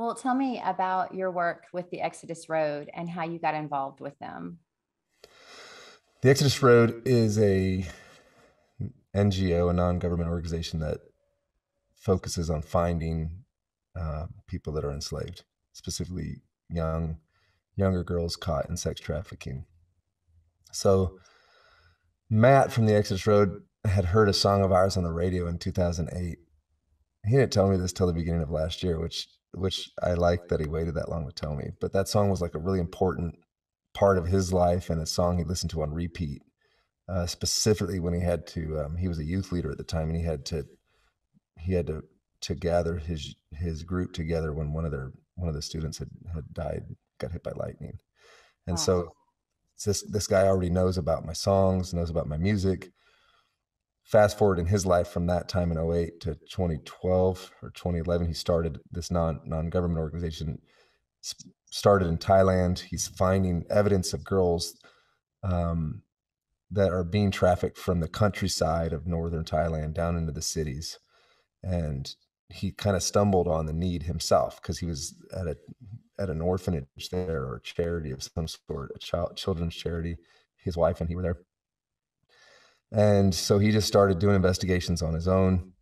Well, tell me about your work with the Exodus Road and how you got involved with them. The Exodus Road is a NGO, a non-government organization that focuses on finding people that are enslaved, specifically younger girls caught in sex trafficking. So Matt from the Exodus Road had heard a song of ours on the radio in 2008. He didn't tell me this till the beginning of last year, which I like that he waited that long to tell me. But that song was like a really important part of his life and a song he listened to on repeat. Specifically when he had to, he was a youth leader at the time, and he had to gather his group together when one of the students had died, got hit by lightning, and Oh, so this guy already knows about my songs, knows about my music. Fast forward in his life from that time in '08 to 2012 or 2011, he started this non-government organization. Started in Thailand. He's finding evidence of girls um, that are being trafficked from the countryside of northern Thailand down into the cities. And he kind of stumbled on the need himself because he was at an orphanage there, or a charity of some sort, a children's charity. His wife and he were there. And so he just started doing investigations on his own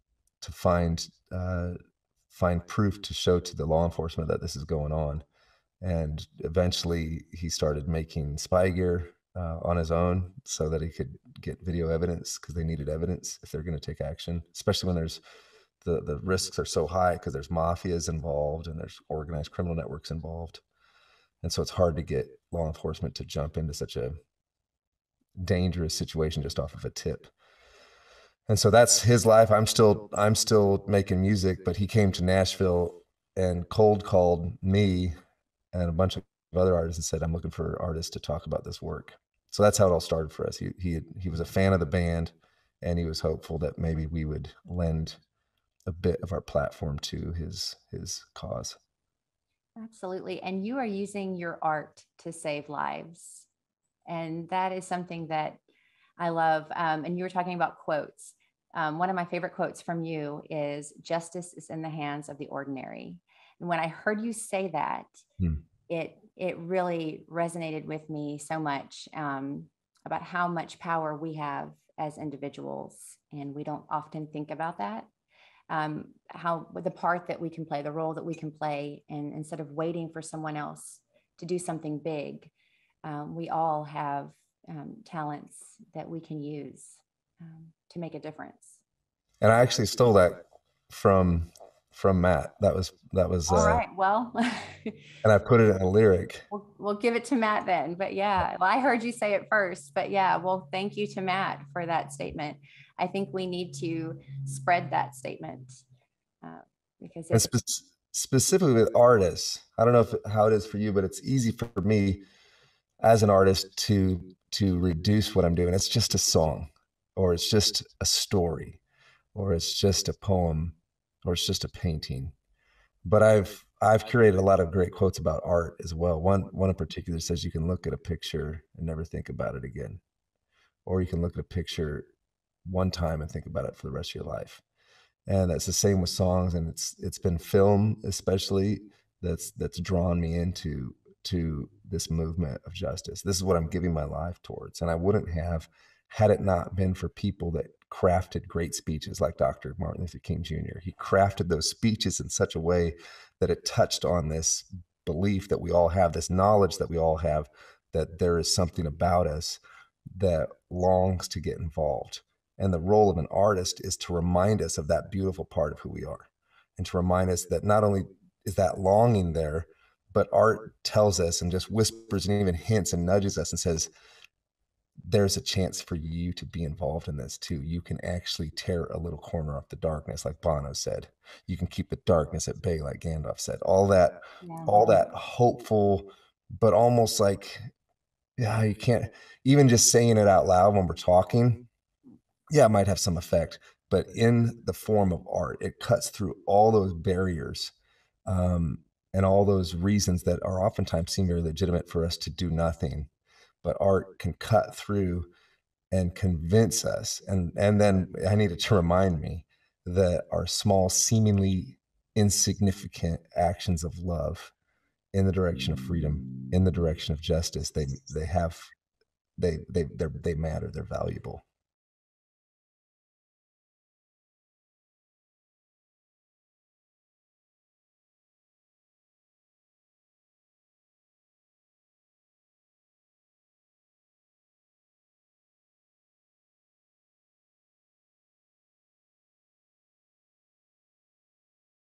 to find proof to show to the law enforcement that this is going on. And eventually he started making spy gear on his own so that he could get video evidence, because they needed evidence if they're going to take action, especially when there's the risks are so high because there's mafias involved and there's organized criminal networks involved. And so it's hard to get law enforcement to jump into such a dangerous situation just off of a tip. And so that's his life. I'm still making music, but he came to Nashville and cold called me and a bunch of other artists and said, "I'm looking for artists to talk about this work." So that's how it all started for us. He was a fan of the band, and he was hopeful that maybe we would lend a bit of our platform to his cause. absolutely. And you are using your art to save lives. And that is something that I love. And you were talking about quotes. One of my favorite quotes from you is "Justice is in the hands of the ordinary." And when I heard you say that, Hmm. it really resonated with me so much, about how much power we have as individuals, and we don't often think about that. How the part that we can play, the role that we can play, and instead of waiting for someone else to do something big, we all have talents that we can use to make a difference. And I actually stole that from Matt. That was All right. Well, and I put it in a lyric. we'll give it to Matt then. But yeah, well, I heard you say it first. But yeah, well, thank you to Matt for that statement. I think we need to spread that statement, uh, because And it's specifically with artists, I don't know how it is for you, but it's easy for me as an artist to reduce what I'm doing. It's just a song, or it's just a story, or it's just a poem, or it's just a painting. But I've curated a lot of great quotes about art as well. One in particular says you can look at a picture and never think about it again, or you can look at a picture one time and think about it for the rest of your life. And that's the same with songs, and it's been film especially that's drawn me into to this movement of justice. This is what I'm giving my life towards, and I wouldn't have had it not been for people that crafted great speeches like Dr. Martin Luther King Jr. He crafted those speeches in such a way that it touched on this belief that we all have, this knowledge that we all have, that there is something about us that longs to get involved. And the role of an artist is to remind us of that beautiful part of who we are, and to remind us that not only is that longing there, but art tells us and just whispers and even hints and nudges us and says, there's a chance for you to be involved in this too. You can actually tear a little corner off the darkness, like Bono said. You can keep the darkness at bay, like Gandalf said. yeah, All that hopeful, but almost like, yeah, you can't, even just saying it out loud when we're talking, yeah, it might have some effect, but in the form of art, it cuts through all those barriers, and all those reasons that are oftentimes seem very legitimate for us to do nothing. But art can cut through and convince us. And then I needed to remind me that our small, seemingly insignificant actions of love in the direction of freedom, in the direction of justice, they matter, they're valuable.